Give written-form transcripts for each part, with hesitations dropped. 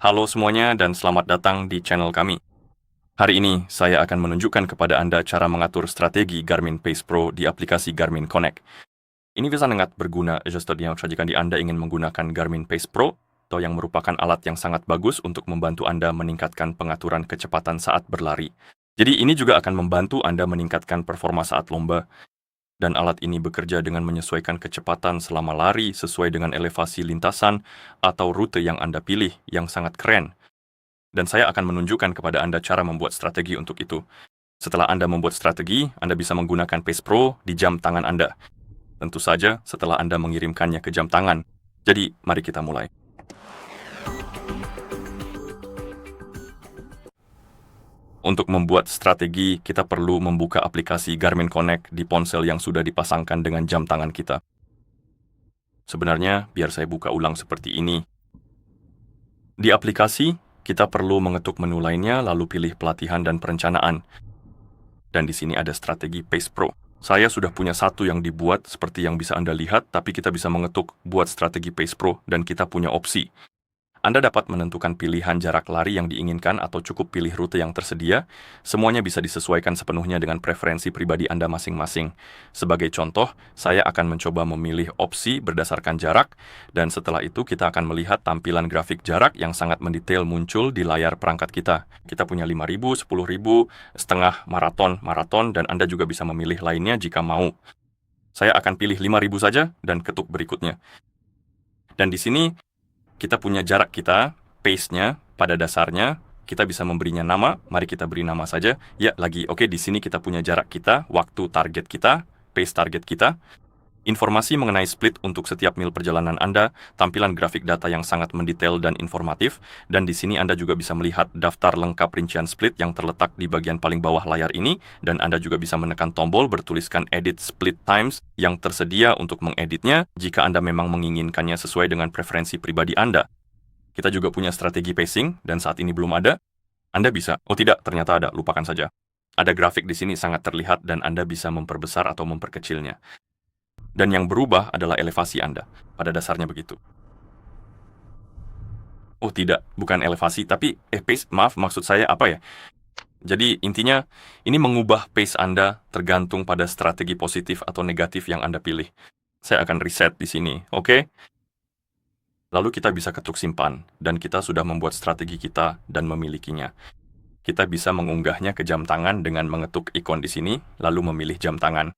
Halo semuanya dan selamat datang di channel kami. Hari ini saya akan menunjukkan kepada Anda cara mengatur strategi Garmin Pace Pro di aplikasi Garmin Connect. Ini sangat berguna jika Anda ingin menggunakan Garmin Pace Pro atau yang merupakan alat yang sangat bagus untuk membantu Anda meningkatkan pengaturan kecepatan saat berlari. Jadi ini juga akan membantu Anda meningkatkan performa saat lomba. Dan alat ini bekerja dengan menyesuaikan kecepatan selama lari sesuai dengan elevasi lintasan atau rute yang Anda pilih yang sangat keren. Dan saya akan menunjukkan kepada Anda cara membuat strategi untuk itu. Setelah Anda membuat strategi, Anda bisa menggunakan Pace Pro di jam tangan Anda. Tentu saja setelah Anda mengirimkannya ke jam tangan. Jadi, mari kita mulai. Untuk membuat strategi, kita perlu membuka aplikasi Garmin Connect di ponsel yang sudah dipasangkan dengan jam tangan kita. Sebenarnya, biar saya buka ulang seperti ini. Di aplikasi, kita perlu mengetuk menu lainnya, lalu pilih pelatihan dan perencanaan. Dan di sini ada strategi Pace Pro. Saya sudah punya satu yang dibuat seperti yang bisa Anda lihat, tapi kita bisa mengetuk buat strategi Pace Pro dan kita punya opsi. Anda dapat menentukan pilihan jarak lari yang diinginkan atau cukup pilih rute yang tersedia. Semuanya bisa disesuaikan sepenuhnya dengan preferensi pribadi Anda masing-masing. Sebagai contoh, saya akan mencoba memilih opsi berdasarkan jarak, dan setelah itu kita akan melihat tampilan grafik jarak yang sangat mendetail muncul di layar perangkat kita. Kita punya 5.000, 10.000, setengah, maraton, dan Anda juga bisa memilih lainnya jika mau. Saya akan pilih 5.000 saja dan ketuk berikutnya. Dan di sini, kita punya jarak kita, pace-nya, pada dasarnya, kita bisa memberinya nama, mari kita beri nama saja. Ya, lagi, oke, di sini kita punya jarak kita, waktu target kita, pace target kita, informasi mengenai split untuk setiap mil perjalanan Anda, tampilan grafik data yang sangat mendetail dan informatif, dan di sini Anda juga bisa melihat daftar lengkap rincian split yang terletak di bagian paling bawah layar ini, dan Anda juga bisa menekan tombol bertuliskan Edit Split Times yang tersedia untuk mengeditnya jika Anda memang menginginkannya sesuai dengan preferensi pribadi Anda. Kita juga punya strategi pacing, dan saat ini belum ada. Anda bisa, oh tidak, ternyata ada, lupakan saja. Ada grafik di sini sangat terlihat dan Anda bisa memperbesar atau memperkecilnya. Dan yang berubah adalah elevasi Anda. Pada dasarnya begitu. Oh tidak, bukan elevasi, tapi pace, maaf, maksud saya apa ya? Jadi intinya, ini mengubah pace Anda tergantung pada strategi positif atau negatif yang Anda pilih. Saya akan reset di sini, oke? Lalu kita bisa ketuk simpan, dan kita sudah membuat strategi kita dan memilikinya. Kita bisa mengunggahnya ke jam tangan dengan mengetuk ikon di sini, lalu memilih jam tangan.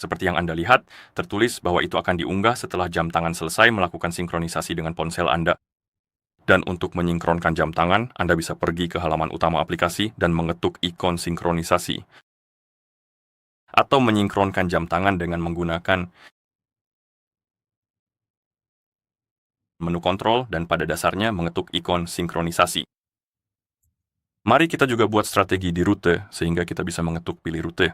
Seperti yang Anda lihat, tertulis bahwa itu akan diunggah setelah jam tangan selesai melakukan sinkronisasi dengan ponsel Anda. Dan untuk menyinkronkan jam tangan, Anda bisa pergi ke halaman utama aplikasi dan mengetuk ikon sinkronisasi. Atau menyinkronkan jam tangan dengan menggunakan menu kontrol dan pada dasarnya mengetuk ikon sinkronisasi. Mari kita juga buat strategi di rute, sehingga kita bisa mengetuk pilih rute.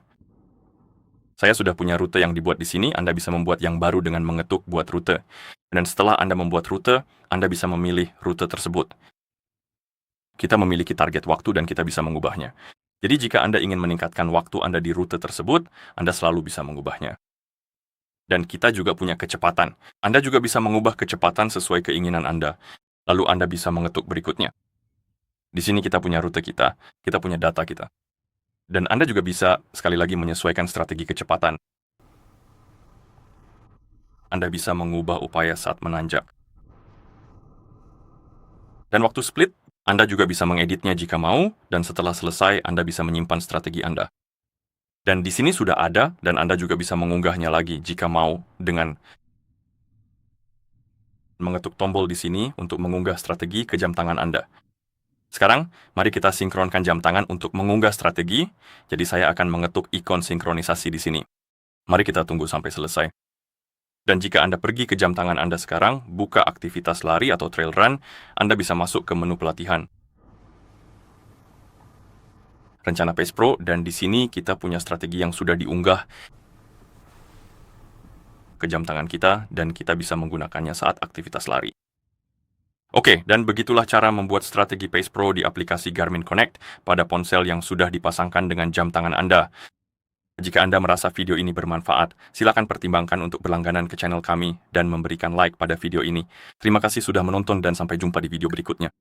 Saya sudah punya rute yang dibuat di sini, Anda bisa membuat yang baru dengan mengetuk buat rute. Dan setelah Anda membuat rute, Anda bisa memilih rute tersebut. Kita memiliki target waktu dan kita bisa mengubahnya. Jadi jika Anda ingin meningkatkan waktu Anda di rute tersebut, Anda selalu bisa mengubahnya. Dan kita juga punya kecepatan. Anda juga bisa mengubah kecepatan sesuai keinginan Anda. Lalu Anda bisa mengetuk berikutnya. Di sini kita punya rute kita punya data kita. Dan Anda juga bisa, sekali lagi, menyesuaikan strategi kecepatan. Anda bisa mengubah upaya saat menanjak. Dan waktu split, Anda juga bisa mengeditnya jika mau, dan setelah selesai, Anda bisa menyimpan strategi Anda. Dan di sini sudah ada, dan Anda juga bisa mengunggahnya lagi jika mau, dengan mengetuk tombol di sini untuk mengunggah strategi ke jam tangan Anda. Sekarang, mari kita sinkronkan jam tangan untuk mengunggah strategi, jadi saya akan mengetuk ikon sinkronisasi di sini. Mari kita tunggu sampai selesai. Dan jika Anda pergi ke jam tangan Anda sekarang, buka aktivitas lari atau trail run, Anda bisa masuk ke menu pelatihan. Rencana Pace Pro, dan di sini kita punya strategi yang sudah diunggah ke jam tangan kita, dan kita bisa menggunakannya saat aktivitas lari. Oke, dan begitulah cara membuat strategi Pace Pro di aplikasi Garmin Connect pada ponsel yang sudah dipasangkan dengan jam tangan Anda. Jika Anda merasa video ini bermanfaat, silakan pertimbangkan untuk berlangganan ke channel kami dan memberikan like pada video ini. Terima kasih sudah menonton dan sampai jumpa di video berikutnya.